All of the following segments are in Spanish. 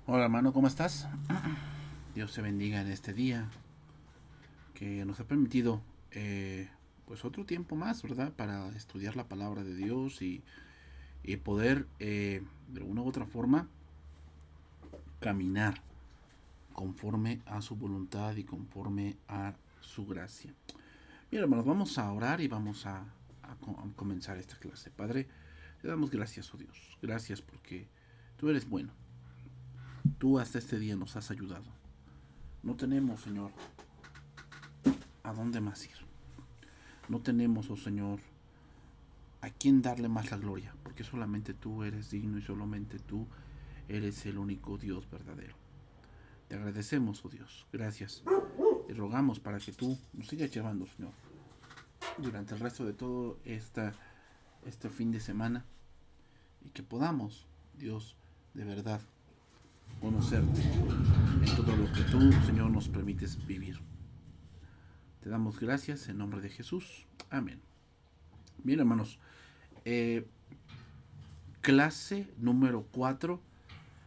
Hola hermano, ¿cómo estás? Dios te bendiga en este día que nos ha permitido pues otro tiempo más, ¿verdad? Para estudiar la palabra de Dios y poder de una u otra forma caminar conforme a su voluntad y conforme a su gracia. Bien hermanos, vamos a orar y vamos a comenzar esta clase. Padre, te damos gracias, oh Dios. Gracias porque tú eres bueno. Tú hasta este día nos has ayudado. No tenemos, Señor, a dónde más ir. No tenemos, oh Señor, a quién darle más la gloria, porque solamente tú eres digno y solamente tú eres el único Dios verdadero. Te agradecemos, oh Dios, gracias. Te rogamos para que tú nos sigas llevando, Señor, durante el resto de todo este fin de semana y que podamos, Dios, de verdad, conocerte en todo lo que tú, Señor, nos permites vivir. Te damos gracias en nombre de Jesús. Amén. Bien, hermanos, eh, clase número 4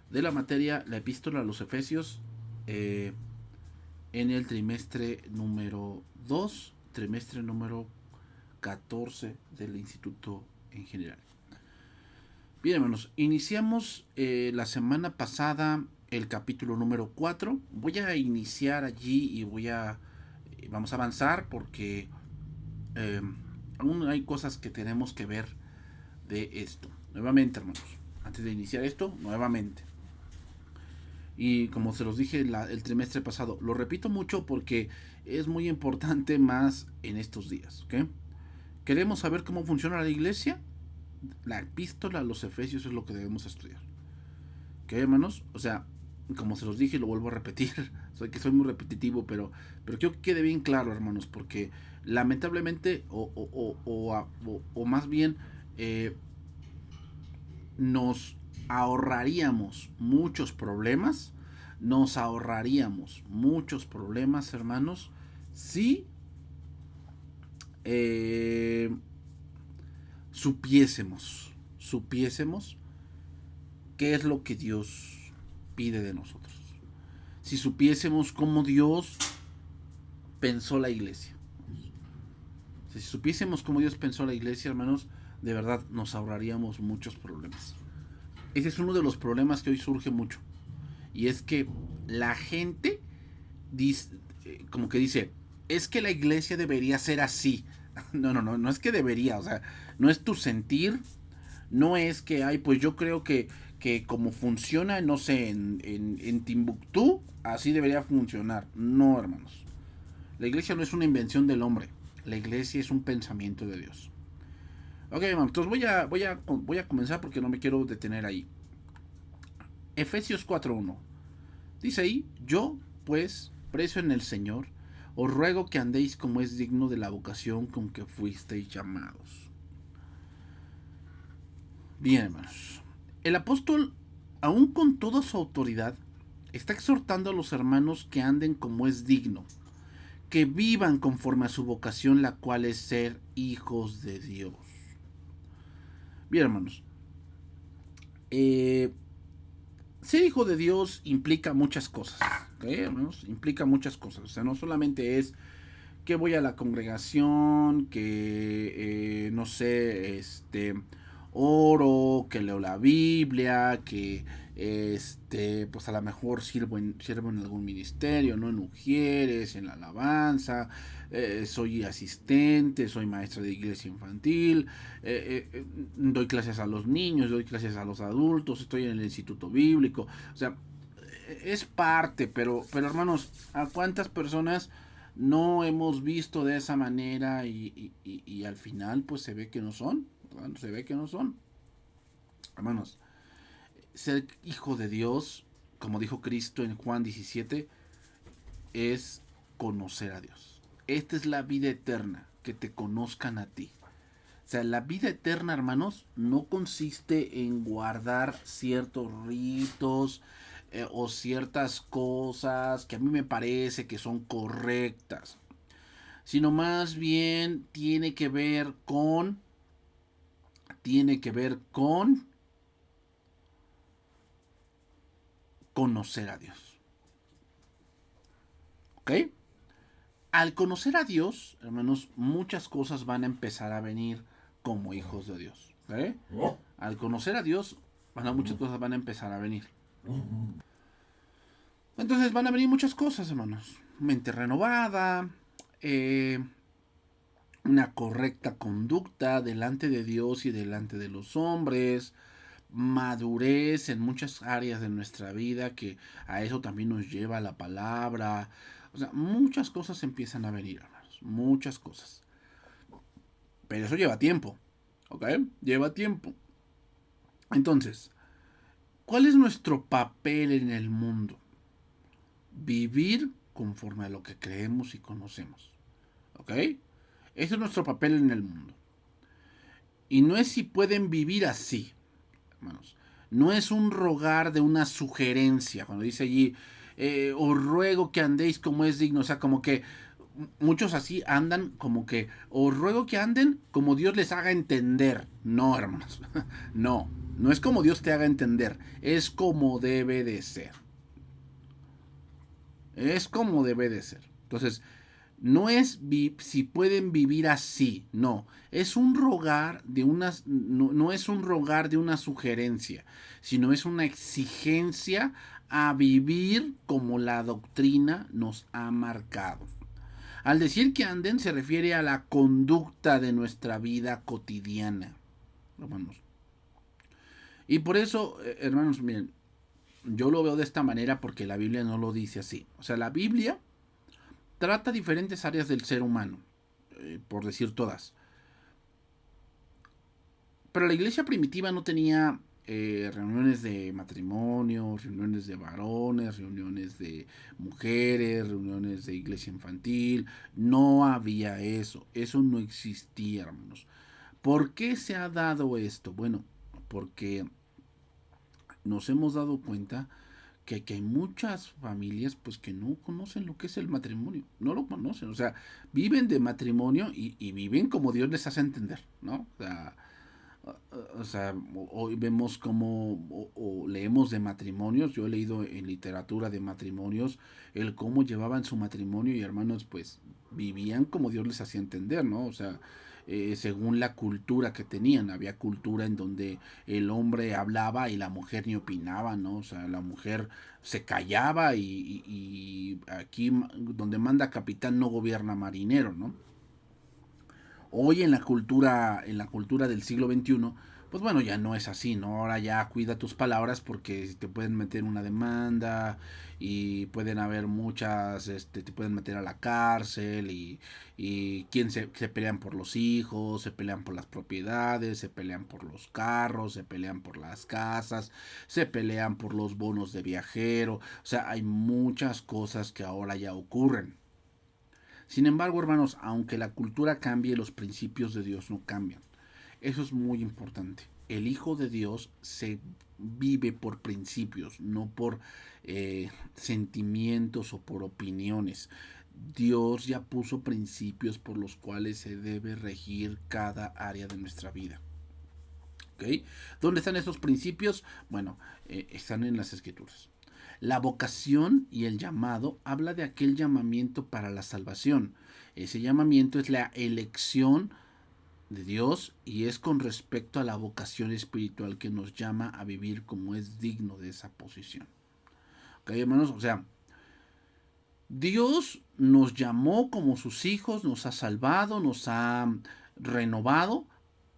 de la materia la epístola a los Efesios eh, en el trimestre número 2 trimestre número 14 del instituto en general. Bien hermanos, iniciamos la semana pasada el capítulo número 4. Voy a iniciar allí y vamos a avanzar porque eh, aún hay cosas que tenemos que ver de esto. Nuevamente hermanos, antes de iniciar esto, nuevamente. Y como se los dije el trimestre pasado, lo repito mucho porque es muy importante más en estos días. ¿Okay? ¿Queremos saber cómo funciona la iglesia? La epístola a los Efesios es lo que debemos estudiar. ¿Ok, hermanos? O sea, como se los dije y lo vuelvo a repetir, soy muy repetitivo, pero quiero que quede bien claro, hermanos, porque lamentablemente, o más bien, eh, nos ahorraríamos muchos problemas, hermanos, si eh, supiésemos qué es lo que Dios pide de nosotros. Si supiésemos cómo Dios pensó la iglesia. Si supiésemos cómo Dios pensó la iglesia, hermanos, de verdad nos ahorraríamos muchos problemas. Ese es uno de los problemas que hoy surge mucho. Y es que la gente dice, como que dice, es que la iglesia debería ser así. No es que debería, o sea, no es tu sentir, no es que, ay, pues yo creo que como funciona, no sé, en Timbuktu, así debería funcionar. No, hermanos. La iglesia no es una invención del hombre, la iglesia es un pensamiento de Dios. Ok, hermanos, entonces voy a comenzar porque no me quiero detener ahí. Efesios 4.1. Dice ahí, yo, pues, preso en el Señor, os ruego que andéis como es digno de la vocación con que fuisteis llamados. Bien, hermanos. El apóstol, aún con toda su autoridad, está exhortando a los hermanos que anden como es digno, que vivan conforme a su vocación, la cual es ser hijos de Dios. Bien, hermanos. Eh, Ser hijo de Dios implica muchas cosas. ¿Okay, hermanos? Implica muchas cosas. O sea, no solamente es que voy a la congregación, que no sé, oro, que leo la Biblia, que pues a lo mejor sirvo en algún ministerio, no en Ujieres, en la alabanza, soy asistente, soy maestra de iglesia infantil, doy clases a los niños, doy clases a los adultos, estoy en el instituto bíblico, o sea, es parte, pero hermanos, ¿a cuántas personas no hemos visto de esa manera y al final pues se ve que no son? ¿Verdad? Se ve que no son. Hermanos, ser hijo de Dios, como dijo Cristo en Juan 17, es conocer a Dios. Esta es la vida eterna, que te conozcan a ti. O sea, la vida eterna, hermanos, no consiste en guardar ciertos ritos o ciertas cosas que a mí me parece que son correctas, sino más bien tiene que ver con conocer a Dios. ¿Ok? Al conocer a Dios, hermanos, muchas cosas van a empezar a venir como hijos de Dios. ¿Ok? Al conocer a Dios, muchas cosas van a empezar a venir. Entonces van a venir muchas cosas, hermanos. Mente renovada, una correcta conducta delante de Dios y delante de los hombres, madurez en muchas áreas de nuestra vida, que a eso también nos lleva la palabra. O sea, muchas cosas empiezan a venir, hermanos. Muchas cosas. Pero eso lleva tiempo. ¿Ok? Lleva tiempo. Entonces, ¿cuál es nuestro papel en el mundo? Vivir conforme a lo que creemos y conocemos. ¿Ok? Ese es nuestro papel en el mundo. Y no es si pueden vivir así, hermanos. No es un rogar de una sugerencia. Cuando dice allí, os ruego que andéis como es digno. O sea, como que muchos así andan como que, os ruego que anden como Dios les haga entender. No, hermanos. No, no es como Dios te haga entender. Es como debe de ser. Es como debe de ser. Entonces, no es si pueden vivir así, no. Es un rogar de no es un rogar de una sugerencia, sino es una exigencia a vivir como la doctrina nos ha marcado. Al decir que anden se refiere a la conducta de nuestra vida cotidiana, hermanos. Y por eso, hermanos, miren, yo lo veo de esta manera porque la Biblia no lo dice así. O sea, la Biblia trata diferentes áreas del ser humano, por decir todas. Pero la iglesia primitiva no tenía reuniones de matrimonio, reuniones de varones, reuniones de mujeres, reuniones de iglesia infantil. No había eso. Eso no existía, hermanos. ¿Por qué se ha dado esto? Bueno, porque nos hemos dado cuenta que hay muchas familias pues que no conocen lo que es el matrimonio, no lo conocen, o sea, viven de matrimonio y viven como Dios les hace entender, ¿no? O sea, hoy vemos como o leemos de matrimonios, yo he leído en literatura de matrimonios el cómo llevaban su matrimonio y hermanos pues vivían como Dios les hacía entender, ¿no? O sea, según la cultura que tenían, había cultura en donde el hombre hablaba y la mujer ni opinaba, ¿no? O sea, la mujer se callaba y aquí donde manda capitán no gobierna marinero, ¿no? Hoy en la cultura del siglo XXI, pues bueno, ya no es así, ¿no? Ahora ya cuida tus palabras porque te pueden meter una demanda y pueden haber muchas, te pueden meter a la cárcel y quién se pelean por los hijos, se pelean por las propiedades, se pelean por los carros, se pelean por las casas, se pelean por los bonos de viajero, o sea, hay muchas cosas que ahora ya ocurren. Sin embargo, hermanos, aunque la cultura cambie, los principios de Dios no cambian. Eso es muy importante. El Hijo de Dios se vive por principios, no por sentimientos o por opiniones. Dios ya puso principios por los cuales se debe regir cada área de nuestra vida. ¿Ok? ¿Dónde están esos principios? Bueno, están en las Escrituras. La vocación y el llamado habla de aquel llamamiento para la salvación. Ese llamamiento es la elección de Dios y es con respecto a la vocación espiritual que nos llama a vivir como es digno de esa posición. ¿Ok, hermanos? O sea, Dios nos llamó como sus hijos, nos ha salvado, nos ha renovado,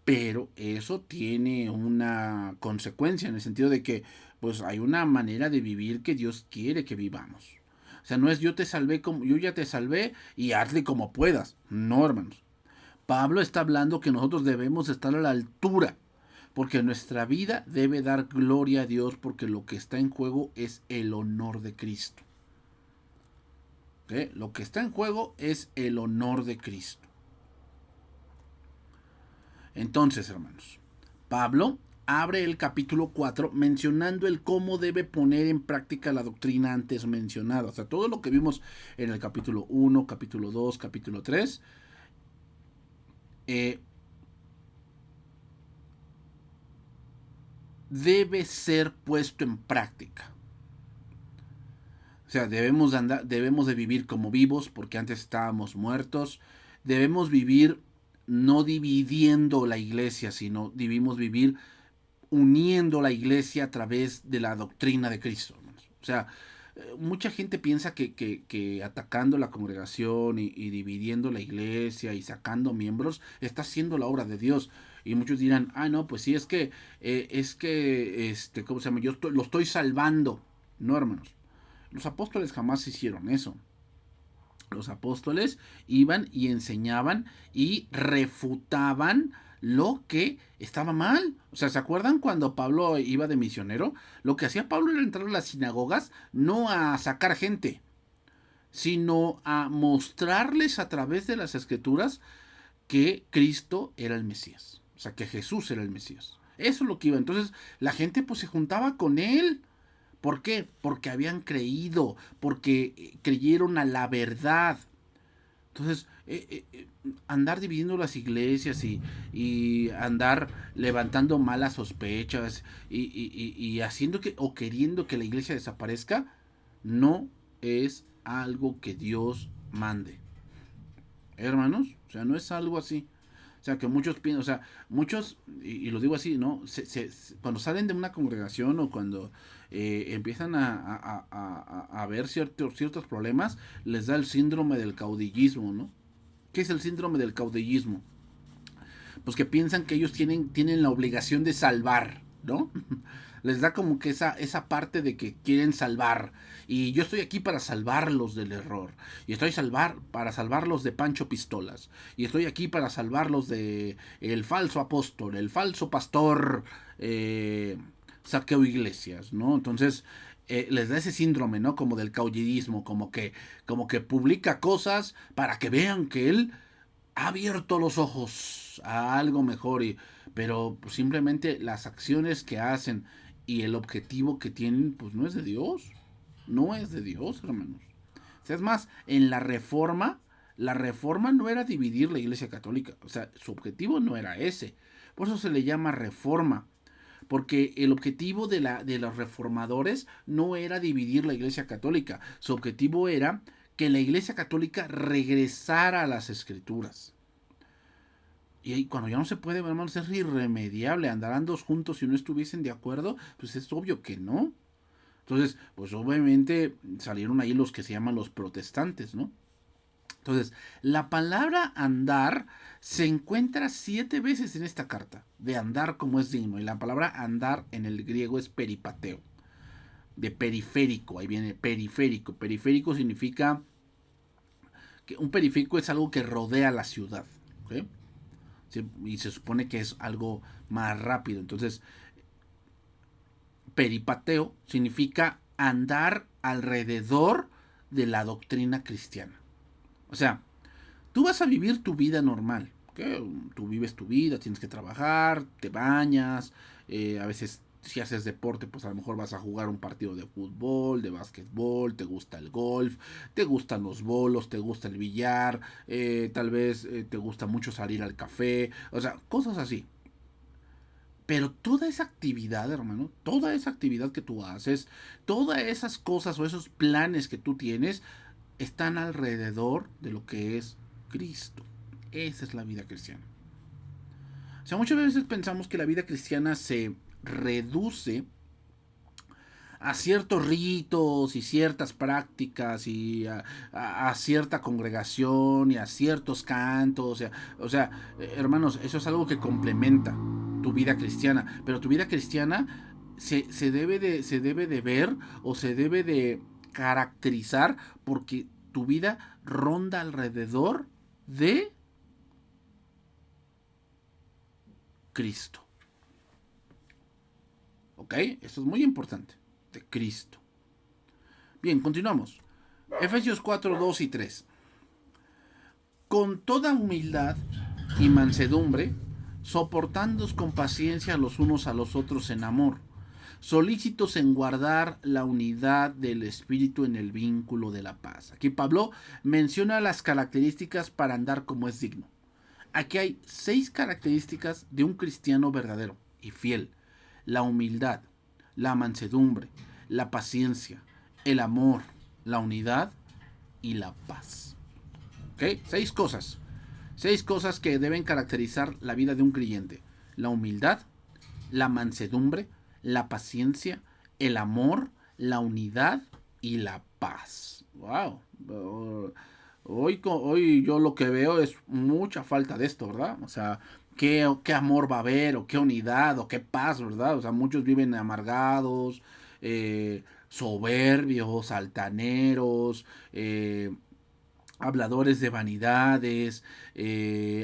pero eso tiene una consecuencia en el sentido de que pues hay una manera de vivir que Dios quiere que vivamos. O sea, no es yo te salvé como yo ya te salvé y hazle como puedas. No, hermanos. Pablo está hablando que nosotros debemos estar a la altura, porque nuestra vida debe dar gloria a Dios, porque lo que está en juego es el honor de Cristo. ¿Okay? Lo que está en juego es el honor de Cristo. Entonces, hermanos, Pablo abre el capítulo 4 mencionando el cómo debe poner en práctica la doctrina antes mencionada. O sea, todo lo que vimos en el capítulo 1, capítulo 2, capítulo 3, debe ser puesto en práctica. O sea, debemos de vivir como vivos, porque antes estábamos muertos. Debemos vivir no dividiendo la iglesia, sino debemos vivir uniendo la iglesia a través de la doctrina de Cristo, hermanos. O sea, mucha gente piensa que atacando la congregación y dividiendo la iglesia y sacando miembros está haciendo la obra de Dios. Y muchos dirán, ah, no, pues sí, ¿cómo se llama? Lo estoy salvando. No, hermanos. Los apóstoles jamás hicieron eso. Los apóstoles iban y enseñaban y refutaban lo que estaba mal. O sea, ¿se acuerdan cuando Pablo iba de misionero? Lo que hacía Pablo era entrar a las sinagogas no a sacar gente, sino a mostrarles a través de las escrituras que Cristo era el Mesías. O sea, que Jesús era el Mesías. Eso es lo que iba. Entonces, la gente pues se juntaba con él. ¿Por qué? Porque habían creído, porque creyeron a la verdad. Entonces, andar dividiendo las iglesias y andar levantando malas sospechas y haciendo que o queriendo que la iglesia desaparezca, no es algo que Dios mande. Hermanos, o sea, no es algo así. O sea, que muchos piensan, o sea, muchos, y lo digo así, ¿no? Cuando salen de una congregación o cuando empiezan a ver ciertos problemas, les da el síndrome del caudillismo, ¿no? ¿Qué es el síndrome del caudillismo? Pues que piensan que ellos tienen la obligación de salvar, ¿no? Les da como que esa parte de que quieren salvar. Y yo estoy aquí para salvarlos del error. Y estoy para salvarlos de Pancho Pistolas. Y estoy aquí para salvarlos de el falso apóstol, el falso pastor Saqueo Iglesias, ¿no? Entonces les da ese síndrome, ¿no? Como del caudillismo, como que publica cosas para que vean que él ha abierto los ojos a algo mejor, pero pues, simplemente las acciones que hacen y el objetivo que tienen, pues no es de Dios. No es de Dios, hermanos. O sea, es más, en la reforma no era dividir la iglesia católica. O sea, su objetivo no era ese. Por eso se le llama reforma. Porque el objetivo de los reformadores no era dividir la iglesia católica. Su objetivo era que la iglesia católica regresara a las escrituras. Y ahí, cuando ya no se puede, hermanos, es irremediable. Andarán dos juntos si no estuviesen de acuerdo, pues es obvio que no. Entonces, pues obviamente salieron ahí los que se llaman los protestantes, ¿no? Entonces, la palabra andar se encuentra 7 veces en esta carta, de andar como es digno. Y la palabra andar en el griego es peripateo, de periférico, ahí viene periférico. Periférico significa que un periférico es algo que rodea la ciudad, ¿ok? Y se supone que es algo más rápido. Entonces, peripateo significa andar alrededor de la doctrina cristiana. O sea, tú vas a vivir tu vida normal. ¿Okay? Tú vives tu vida, tienes que trabajar, te bañas, a veces si haces deporte, pues a lo mejor vas a jugar un partido de fútbol, de básquetbol, te gusta el golf, te gustan los bolos, te gusta el billar, tal vez te gusta mucho salir al café, o sea, cosas así. Pero toda esa actividad, hermano, toda esa actividad que tú haces, todas esas cosas o esos planes que tú tienes, están alrededor de lo que es Cristo. Esa es la vida cristiana. O sea, muchas veces pensamos que la vida cristiana se reduce a ciertos ritos y ciertas prácticas y a cierta congregación y a ciertos cantos. Hermanos, eso es algo que complementa tu vida cristiana. Pero tu vida cristiana se debe de ver o se debe de caracterizar porque tu vida ronda alrededor de Cristo. ¿Ok? Esto es muy importante. De Cristo. Bien, continuamos. Efesios 4, 2 y 3. Con toda humildad y mansedumbre, soportándoos con paciencia los unos a los otros en amor, solícitos en guardar la unidad del Espíritu en el vínculo de la paz. Aquí Pablo menciona las características para andar como es digno. Aquí hay 6 características de un cristiano verdadero y fiel. La humildad, la mansedumbre, la paciencia, el amor, la unidad y la paz. ¿Ok? 6 cosas. 6 cosas que deben caracterizar la vida de un creyente. La humildad, la mansedumbre, la paciencia, el amor, la unidad y la paz. Wow. Hoy yo lo que veo es mucha falta de esto, ¿verdad? O sea, qué amor va a haber, o qué unidad, o qué paz, ¿verdad? O sea, muchos viven amargados, soberbios, altaneros, habladores de vanidades,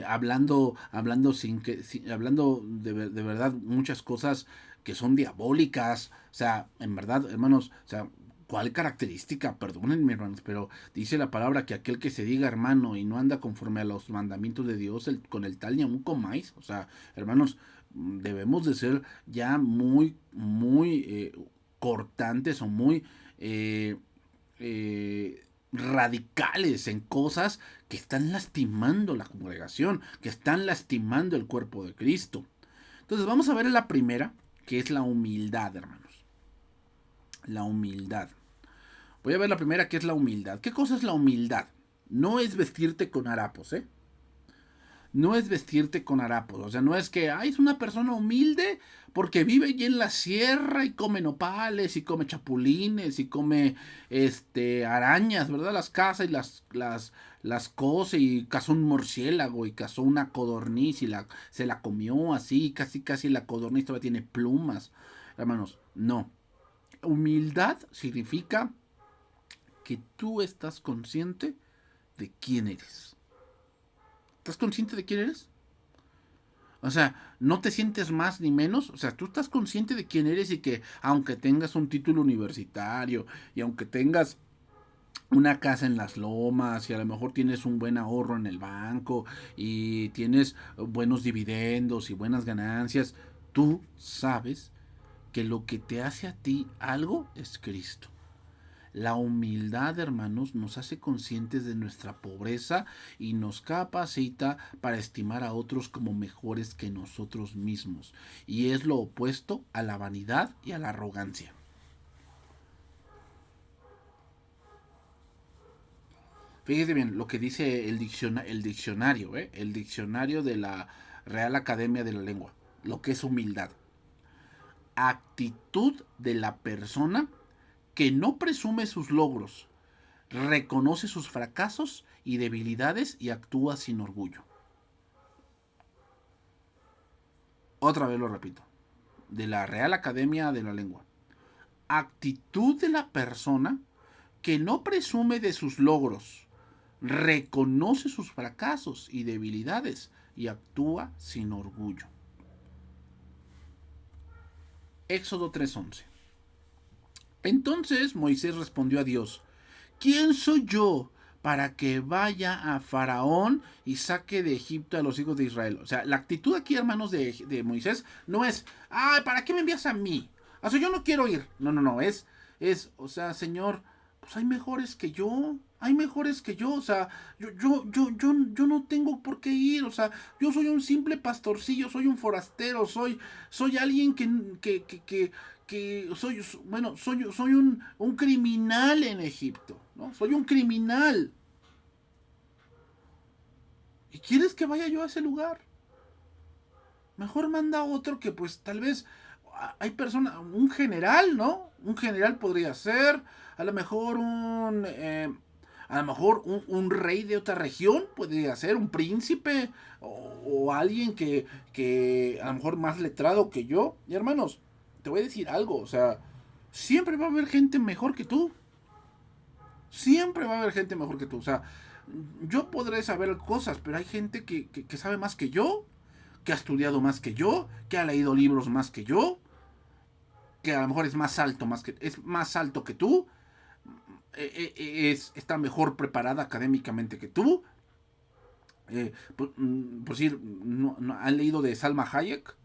hablando hablando de verdad muchas cosas que son diabólicas. O sea, en verdad, hermanos, o sea, ¿cuál característica? Perdónenme, hermanos, pero dice la palabra que aquel que se diga hermano y no anda conforme a los mandamientos de Dios, con el tal ni aun comáis. O sea, hermanos, debemos de ser ya muy cortantes o muy eh, radicales en cosas que están lastimando la congregación, que están lastimando el cuerpo de Cristo. Entonces vamos a ver la primera, que es la humildad, hermanos. La humildad. Voy a ver la primera, que es la humildad. ¿Qué cosa es la humildad? No es vestirte con harapos, ¿eh? No es vestirte con harapos. O sea, no es que, es una persona humilde porque vive allí en la sierra y come nopales y come chapulines y come arañas, ¿verdad? Las caza y las cose y cazó un murciélago y cazó una codorniz y se la comió así, casi la codorniz todavía tiene plumas. Hermanos, no. Humildad significa que tú estás consciente de quién eres. ¿Estás consciente de quién eres? O sea, no te sientes más ni menos. O sea, tú estás consciente de quién eres y que aunque tengas un título universitario y aunque tengas una casa en las lomas y a lo mejor tienes un buen ahorro en el banco y tienes buenos dividendos y buenas ganancias, tú sabes que lo que te hace a ti algo es Cristo. La humildad, hermanos, nos hace conscientes de nuestra pobreza y nos capacita para estimar a otros como mejores que nosotros mismos. Y es lo opuesto a la vanidad y a la arrogancia. Fíjese bien lo que dice el diccionario, el diccionario de la Real Academia de la Lengua, lo que es humildad. Actitud de la persona que no presume sus logros, reconoce sus fracasos y debilidades y actúa sin orgullo. Otra vez lo repito, de la Real Academia de la Lengua. Actitud de la persona que no presume de sus logros, reconoce sus fracasos y debilidades y actúa sin orgullo. Éxodo 3:11. Entonces Moisés respondió a Dios: ¿Quién soy yo para que vaya a Faraón y saque de Egipto a los hijos de Israel? O sea, la actitud aquí, hermanos, de Moisés no es, ¿para qué me envías a mí? O sea, yo no quiero ir. No, o sea, Señor, pues hay mejores que yo. Hay mejores que yo, o sea, yo no tengo por qué ir, o sea, yo soy un simple pastorcillo, soy un forastero, soy alguien que soy un criminal en Egipto, ¿no? Soy un criminal. ¿Y quieres que vaya yo a ese lugar? Mejor manda a otro que pues tal vez hay personas, un general, ¿no? Un general podría ser, a lo mejor un rey de otra región podría ser, un príncipe o alguien que a lo mejor más letrado que yo. Y hermanos, te voy a decir algo, o sea, siempre va a haber gente mejor que tú. Siempre va a haber gente mejor que tú. O sea, yo podré saber cosas, pero hay gente que sabe más que yo, que ha estudiado más que yo, que ha leído libros más que yo, que a lo mejor es más alto que tú, está mejor preparada académicamente que tú. Por decir, no, han leído de Salma Hayek.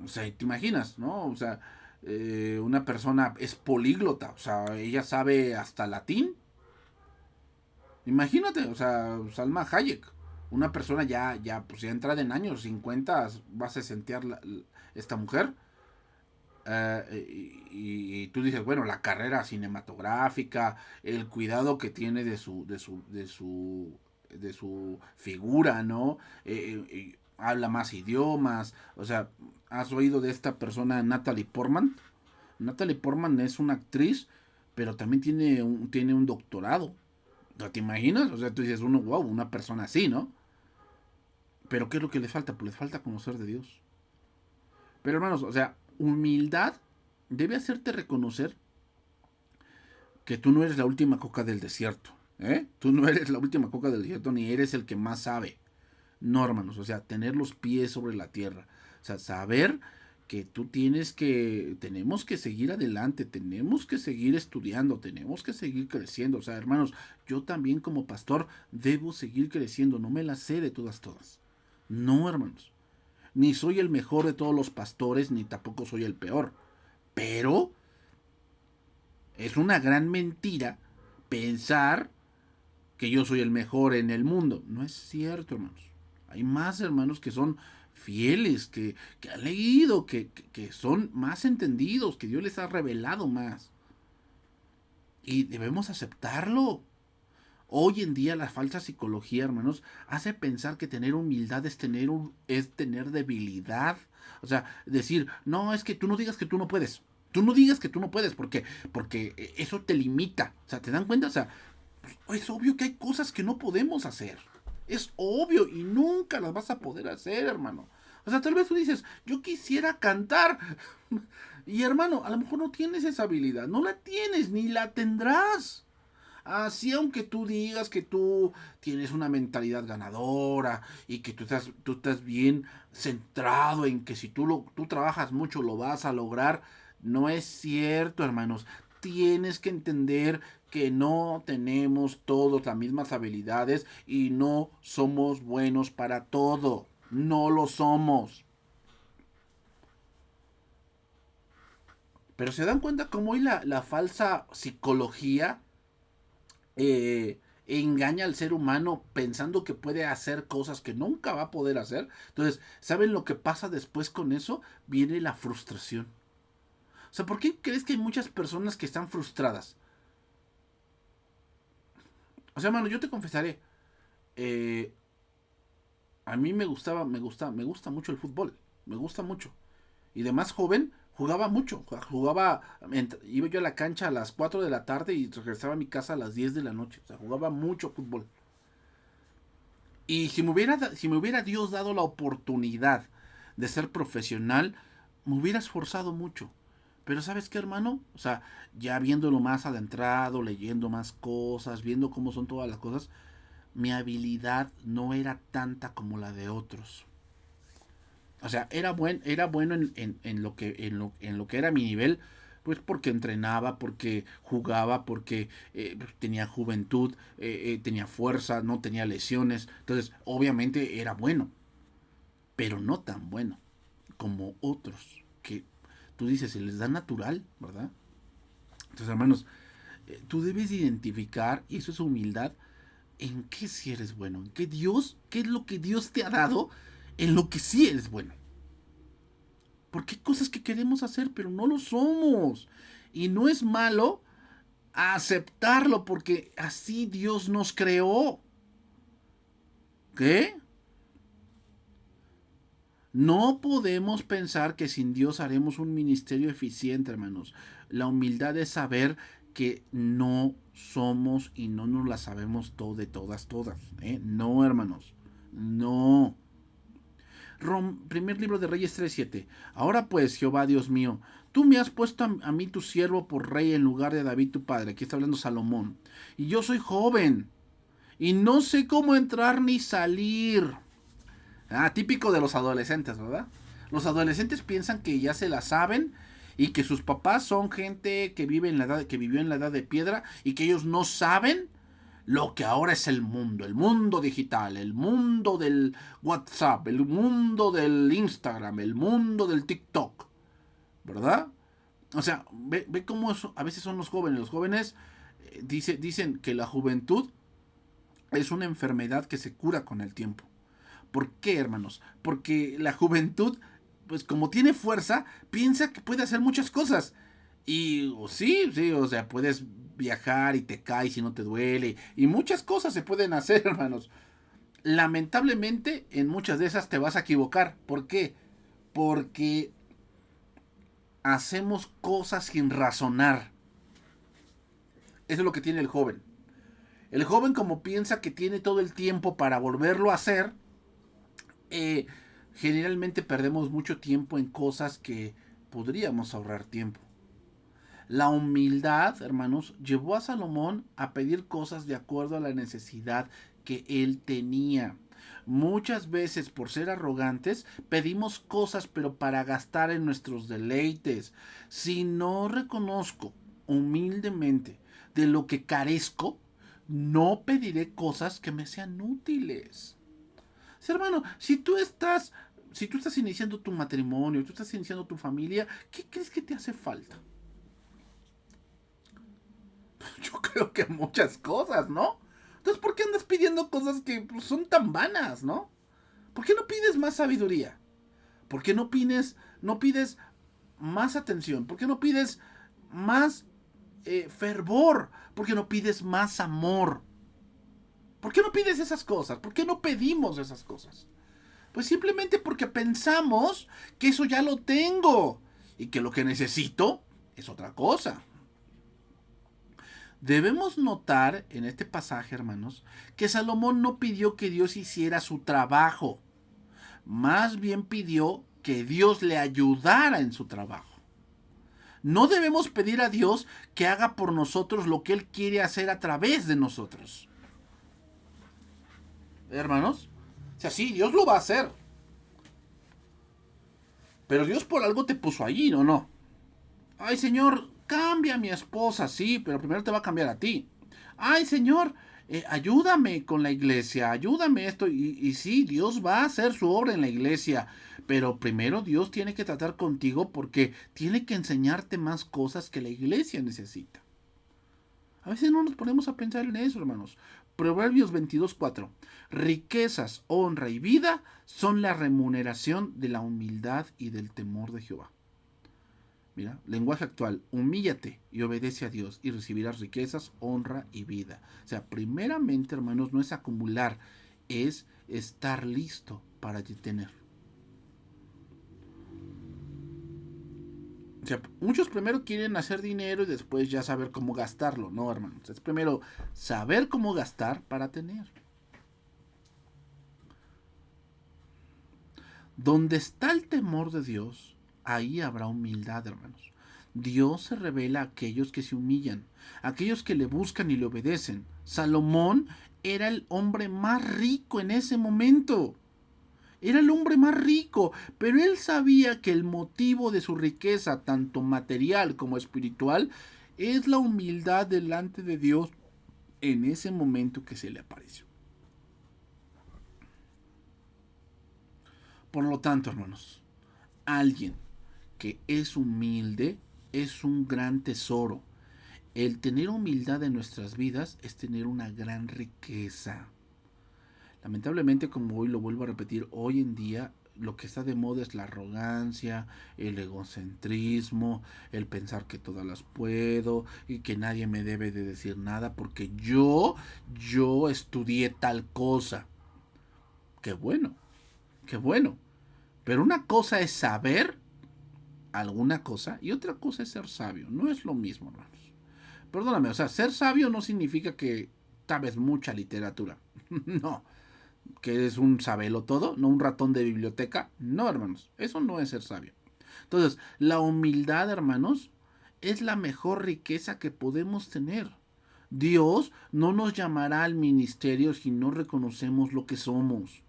O sea, te imaginas, ¿no? O sea, una persona es políglota, o sea, ella sabe hasta latín. Imagínate, o sea, Salma Hayek, una persona pues ya entrada en años 50, va a sesentear esta mujer. Y tú dices, bueno, la carrera cinematográfica, el cuidado que tiene de su figura, ¿no? Habla más idiomas, o sea, ¿has oído de esta persona Natalie Portman? Natalie Portman es una actriz, pero también tiene un doctorado. ¿Te imaginas? O sea, tú dices, uno, wow, una persona así, ¿no? Pero ¿qué es lo que le falta? Pues le falta conocer de Dios. Pero hermanos, o sea, humildad debe hacerte reconocer que tú no eres la última coca del desierto. ¿Eh? Tú no eres la última coca del desierto ni eres el que más sabe. No, hermanos, o sea, tener los pies sobre la tierra. O sea, saber que tenemos que seguir adelante, tenemos que seguir estudiando, tenemos que seguir creciendo. O sea, hermanos, yo también como pastor debo seguir creciendo, no me la sé de todas. No, hermanos. Ni soy el mejor de todos los pastores, ni tampoco soy el peor. Pero es una gran mentira pensar que yo soy el mejor en el mundo. No es cierto, hermanos. Hay más hermanos que son fieles, que han leído, que son más entendidos, que Dios les ha revelado más. Y debemos aceptarlo. Hoy en día la falsa psicología, hermanos, hace pensar que tener humildad es tener debilidad. O sea, decir, no, es que tú no digas que tú no puedes. Tú no digas que tú no puedes porque eso te limita. O sea, ¿te dan cuenta? O sea, es obvio que hay cosas que no podemos hacer. Es obvio y nunca las vas a poder hacer, hermano. O sea, tal vez tú dices, yo quisiera cantar. Y hermano, a lo mejor no tienes esa habilidad. No la tienes, ni la tendrás. Así, aunque tú digas que tú tienes una mentalidad ganadora y que tú estás bien centrado en que si tú trabajas mucho lo vas a lograr, no es cierto, hermanos. Tienes que entender que no tenemos todos las mismas habilidades y no somos buenos para todo. No lo somos. Pero se dan cuenta cómo hay la falsa psicología engaña al ser humano pensando que puede hacer cosas que nunca va a poder hacer. Entonces, ¿saben lo que pasa después con eso? Viene la frustración. O sea, ¿por qué crees que hay muchas personas que están frustradas? O sea, mano, yo te confesaré, eh, a mí me gusta mucho el fútbol, me gusta mucho. Y de más joven jugaba mucho, iba yo a la cancha a las 4 de la tarde y regresaba a mi casa a las 10 de la noche. O sea, jugaba mucho fútbol. Y si me hubiera Dios dado la oportunidad de ser profesional, me hubiera esforzado mucho. Pero ¿sabes qué, hermano? O sea, ya viéndolo más adentrado, leyendo más cosas, viendo cómo son todas las cosas, mi habilidad no era tanta como la de otros. O sea, era bueno en lo que era mi nivel, pues porque entrenaba, porque jugaba, porque tenía juventud, tenía fuerza, no tenía lesiones. Entonces, obviamente era bueno, pero no tan bueno como otros que tú dices, se les da natural, ¿verdad? Entonces, hermanos, tú debes identificar, y eso es humildad, en qué sí eres bueno, qué es lo que Dios te ha dado, en lo que sí eres bueno. Porque hay cosas que queremos hacer, pero no lo somos. Y no es malo aceptarlo, porque así Dios nos creó. ¿Qué? No podemos pensar que sin Dios haremos un ministerio eficiente, hermanos. La humildad es saber que no somos y no nos la sabemos todo de todas. ¿Eh? No, hermanos. No. Primer libro de Reyes 3:7. Ahora pues, Jehová Dios mío, tú me has puesto a mí tu siervo por rey en lugar de David tu padre. Aquí está hablando Salomón. Y yo soy joven y no sé cómo entrar ni salir. Típico de los adolescentes, ¿verdad? Los adolescentes piensan que ya se la saben y que sus papás son gente que vivió en la edad de piedra y que ellos no saben lo que ahora es el mundo digital, el mundo del WhatsApp, el mundo del Instagram, el mundo del TikTok, ¿verdad? O sea, ve cómo a veces son los jóvenes. Los jóvenes dicen que la juventud es una enfermedad que se cura con el tiempo. ¿Por qué, hermanos? Porque la juventud pues como tiene fuerza, piensa que puede hacer muchas cosas. Y sí, sí, o sea, puedes viajar y te caes y no te duele. Y muchas cosas se pueden hacer, hermanos. Lamentablemente, en muchas de esas te vas a equivocar. ¿Por qué? Porque hacemos cosas sin razonar. Eso es lo que tiene el joven. El joven, como piensa que tiene todo el tiempo para volverlo a hacer, eh, generalmente perdemos mucho tiempo en cosas que podríamos ahorrar tiempo. La humildad, hermanos, llevó a Salomón a pedir cosas de acuerdo a la necesidad que él tenía. Muchas veces, por ser arrogantes, pedimos cosas pero para gastar en nuestros deleites. Si no reconozco humildemente de lo que carezco, no pediré cosas que me sean útiles. Sí, hermano, si tú estás iniciando tu matrimonio, tú estás iniciando tu familia, ¿qué crees que te hace falta? Yo creo que muchas cosas, ¿no? Entonces, ¿por qué andas pidiendo cosas que pues, son tan vanas, ¿no? ¿Por qué no pides más sabiduría? ¿Por qué no pides más atención? ¿Por qué no pides más fervor? ¿Por qué no pides más amor? ¿Por qué no pides esas cosas? ¿Por qué no pedimos esas cosas? Pues simplemente porque pensamos que eso ya lo tengo y que lo que necesito es otra cosa. Debemos notar en este pasaje, hermanos, que Salomón no pidió que Dios hiciera su trabajo, más bien pidió que Dios le ayudara en su trabajo. No debemos pedir a Dios que haga por nosotros lo que Él quiere hacer a través de nosotros. Hermanos, o sea, sí, Dios lo va a hacer, pero Dios por algo te puso allí, ¿no? No. Ay, Señor, cambia a mi esposa, sí, pero primero te va a cambiar a ti. Ay, Señor, ayúdame con la iglesia, ayúdame esto. Y sí, Dios va a hacer su obra en la iglesia, pero primero Dios tiene que tratar contigo porque tiene que enseñarte más cosas que la iglesia necesita. A veces no nos ponemos a pensar en eso, hermanos. Proverbios 22:4. Riquezas, honra y vida son la remuneración de la humildad y del temor de Jehová. Mira, lenguaje actual, humíllate y obedece a Dios y recibirás riquezas, honra y vida. O sea, primeramente, hermanos, no es acumular, es estar listo para tener. O sea, muchos primero quieren hacer dinero y después ya saber cómo gastarlo. No, hermanos, es primero saber cómo gastar para tener. Donde está el temor de Dios, ahí habrá humildad, hermanos. Dios se revela a aquellos que se humillan, a aquellos que le buscan y le obedecen. Salomón era el hombre más rico en ese momento. Era el hombre más rico, pero él sabía que el motivo de su riqueza, tanto material como espiritual, es la humildad delante de Dios en ese momento que se le apareció. Por lo tanto, hermanos, alguien que es humilde es un gran tesoro. El tener humildad en nuestras vidas es tener una gran riqueza. Lamentablemente, como hoy lo vuelvo a repetir, hoy en día lo que está de moda es la arrogancia, el egocentrismo, el pensar que todas las puedo y que nadie me debe de decir nada porque yo estudié tal cosa. Qué bueno, qué bueno. Pero una cosa es saber alguna cosa y otra cosa es ser sabio. No es lo mismo, hermanos. Perdóname, o sea, ser sabio no significa que sabes mucha literatura. No. Que eres un sabelo todo, no un ratón de biblioteca. No, hermanos, eso no es ser sabio. Entonces, la humildad, hermanos, es la mejor riqueza que podemos tener. Dios no nos llamará al ministerio si no reconocemos lo que somos.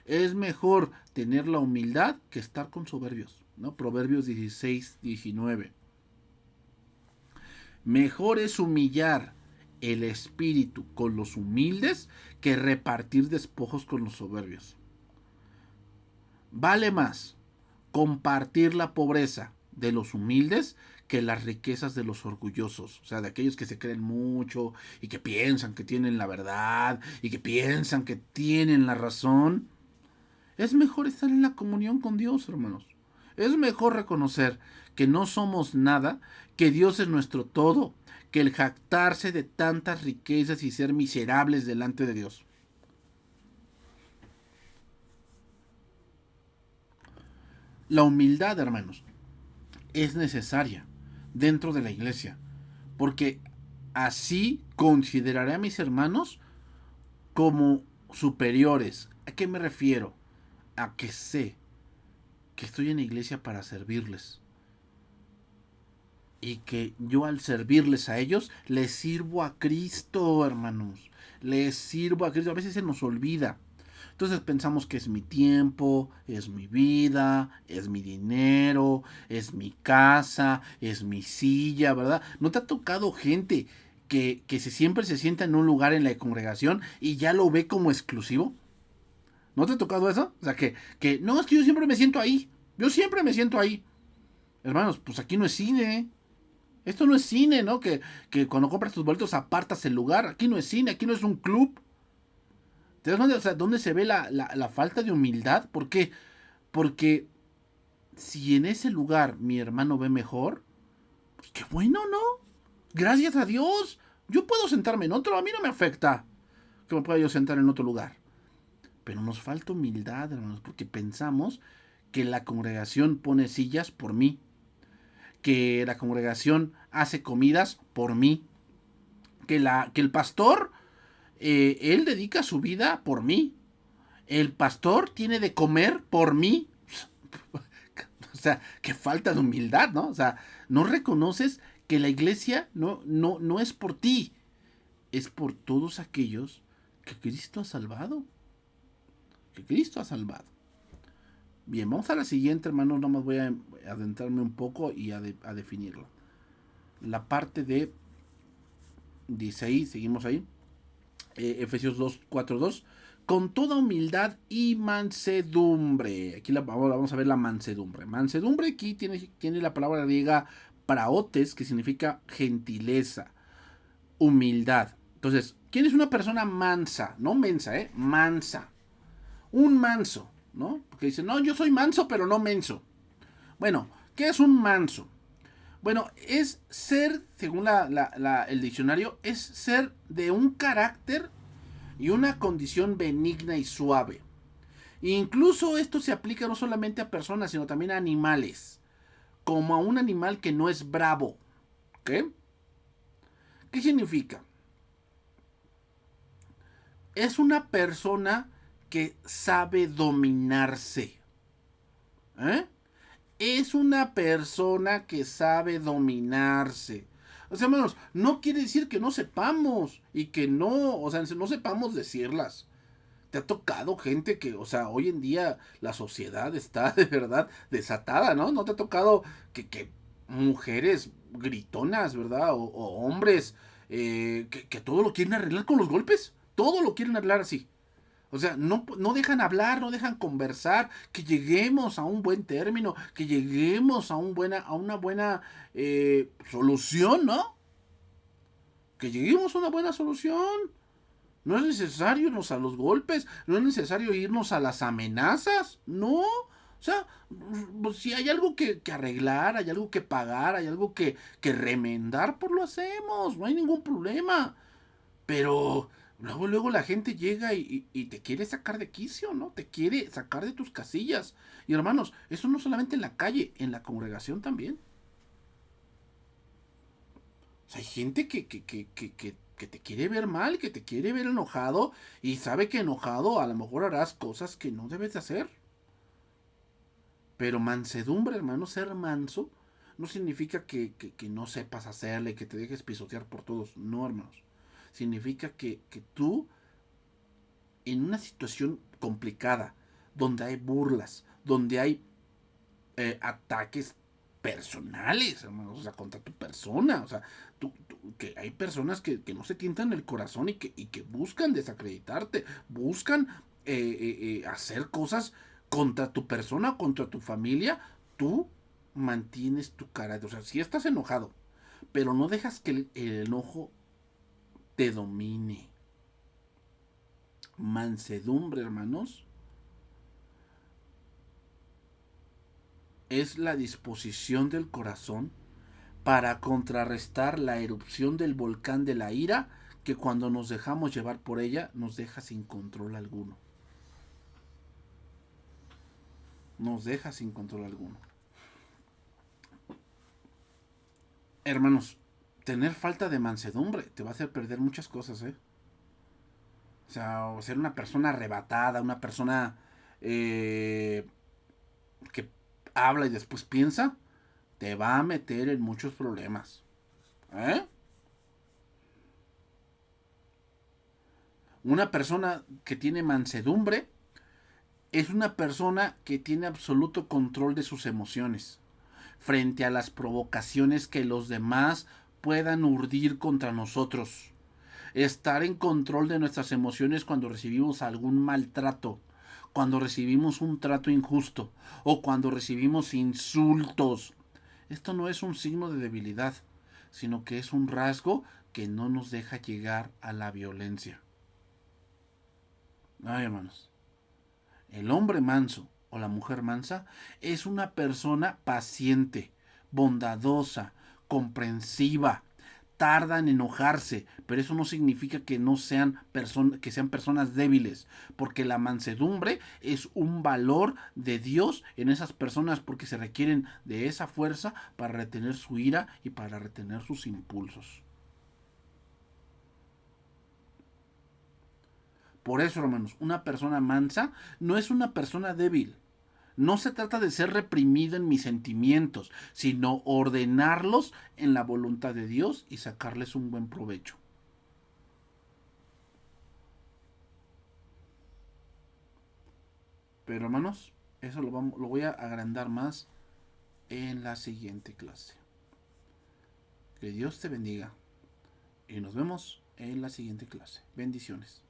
Es mejor tener la humildad que estar con soberbios, ¿no? Proverbios 16:19. Mejor es humillar el espíritu con los humildes que repartir despojos con los soberbios. Vale más compartir la pobreza de los humildes que las riquezas de los orgullosos, o sea, de aquellos que se creen mucho y que piensan que tienen la verdad y que piensan que tienen la razón. Es mejor estar en la comunión con Dios, hermanos. Es mejor reconocer que no somos nada, que Dios es nuestro todo, que el jactarse de tantas riquezas y ser miserables delante de Dios. La humildad, hermanos, es necesaria dentro de la iglesia, porque así consideraré a mis hermanos como superiores. ¿A qué me refiero? A que sé que estoy en la iglesia para servirles. Y que yo al servirles a ellos, les sirvo a Cristo, hermanos. Les sirvo a Cristo. A veces se nos olvida. Entonces pensamos que es mi tiempo, es mi vida, es mi dinero, es mi casa, es mi silla, ¿verdad? ¿No te ha tocado gente que siempre se sienta en un lugar en la congregación y ya lo ve como exclusivo? ¿No te ha tocado eso? O sea, que no, es que yo siempre me siento ahí. Yo siempre me siento ahí. Hermanos, pues aquí no es cine. Esto no es cine, ¿no? Que cuando compras tus boletos apartas el lugar. Aquí no es cine, aquí no es un club. ¿Te das cuenta? O sea, ¿dónde se ve la falta de humildad? ¿Por qué? Porque si en ese lugar mi hermano ve mejor, pues qué bueno, ¿no? Gracias a Dios. Yo puedo sentarme en otro, a mí no me afecta que me pueda yo sentar en otro lugar. Pero nos falta humildad, hermanos, porque pensamos que la congregación pone sillas por mí, que la congregación hace comidas por mí, que el pastor, él dedica su vida por mí, el pastor tiene de comer por mí. O sea, que falta de humildad, ¿no? O sea, no reconoces que la iglesia no es por ti, es por todos aquellos que Cristo ha salvado, que Cristo ha salvado. Bien, vamos a la siguiente, hermanos, nada más voy a adentrarme un poco y a definirlo. La parte de, dice ahí, seguimos ahí, Efesios 2, 4, 2, con toda humildad y mansedumbre. Aquí vamos a ver la mansedumbre. Mansedumbre aquí tiene la palabra griega praotes, que significa gentileza, humildad. Entonces, ¿quién es una persona mansa? No mensa, mansa. Un manso, ¿no? Porque dicen, no, yo soy manso, pero no menso. Bueno, ¿qué es un manso? Bueno, es ser, según el diccionario, es ser de un carácter y una condición benigna y suave. Incluso esto se aplica no solamente a personas, sino también a animales, como a un animal que no es bravo. ¿Qué? ¿Qué significa? Es una persona que sabe dominarse. ¿Eh? Es una persona que sabe dominarse. O sea, hermanos, no quiere decir que no sepamos y que no, o sea, no sepamos decirlas. Te ha tocado gente que, o sea, hoy en día la sociedad está de verdad desatada, ¿no? ¿No te ha tocado que mujeres gritonas, ¿verdad? O hombres que todo lo quieren arreglar con los golpes? Todo lo quieren arreglar así. O sea, no dejan hablar, no dejan conversar, que lleguemos a un buen término, que lleguemos a una buena solución, ¿no? Que lleguemos a una buena solución. No es necesario irnos a los golpes, no es necesario irnos a las amenazas, no. O sea, pues, si hay algo que arreglar, hay algo que pagar, hay algo que remendar, pues lo hacemos, no hay ningún problema. Pero luego la gente llega y te quiere sacar de quicio, ¿no? Te quiere sacar de tus casillas. Y hermanos, eso no solamente en la calle, en la congregación también. O sea, hay gente que te quiere ver mal, que te quiere ver enojado y sabe que enojado a lo mejor harás cosas que no debes de hacer. Pero mansedumbre, hermano, ser manso, no significa que no sepas hacerle, que te dejes pisotear por todos. No, hermanos. Significa que tú, en una situación complicada, donde hay burlas, donde hay ataques personales, hermanos, o sea, contra tu persona, o sea, que hay personas que no se tientan el corazón y que buscan desacreditarte, buscan hacer cosas contra tu persona, contra tu familia, tú mantienes tu carácter, o sea, si estás enojado, pero no dejas que el enojo te domine. Mansedumbre, hermanos, es la disposición del corazón para contrarrestar la erupción del volcán de la ira que cuando nos dejamos llevar por ella nos deja sin control alguno. Nos deja sin control alguno. Hermanos, tener falta de mansedumbre te va a hacer perder muchas cosas, ¿eh? O sea, o ser una persona arrebatada, una persona que habla y después piensa, te va a meter en muchos problemas. ¿Eh? Una persona que tiene mansedumbre es una persona que tiene absoluto control de sus emociones frente a las provocaciones que los demás puedan urdir contra nosotros. Estar en control de nuestras emociones cuando recibimos algún maltrato, cuando recibimos un trato injusto o cuando recibimos insultos. Esto no es un signo de debilidad, sino que es un rasgo que no nos deja llegar a la violencia. Ay, hermanos, el hombre manso o la mujer mansa es una persona paciente, bondadosa, comprensiva, tarda en enojarse, pero eso no significa que no sean que sean personas débiles, porque la mansedumbre es un valor de Dios en esas personas porque se requieren de esa fuerza para retener su ira y para retener sus impulsos. Por eso, hermanos, una persona mansa no es una persona débil. No se trata de ser reprimido en mis sentimientos, sino ordenarlos en la voluntad de Dios y sacarles un buen provecho. Pero hermanos, eso lo voy a agrandar más en la siguiente clase. Que Dios te bendiga y nos vemos en la siguiente clase. Bendiciones.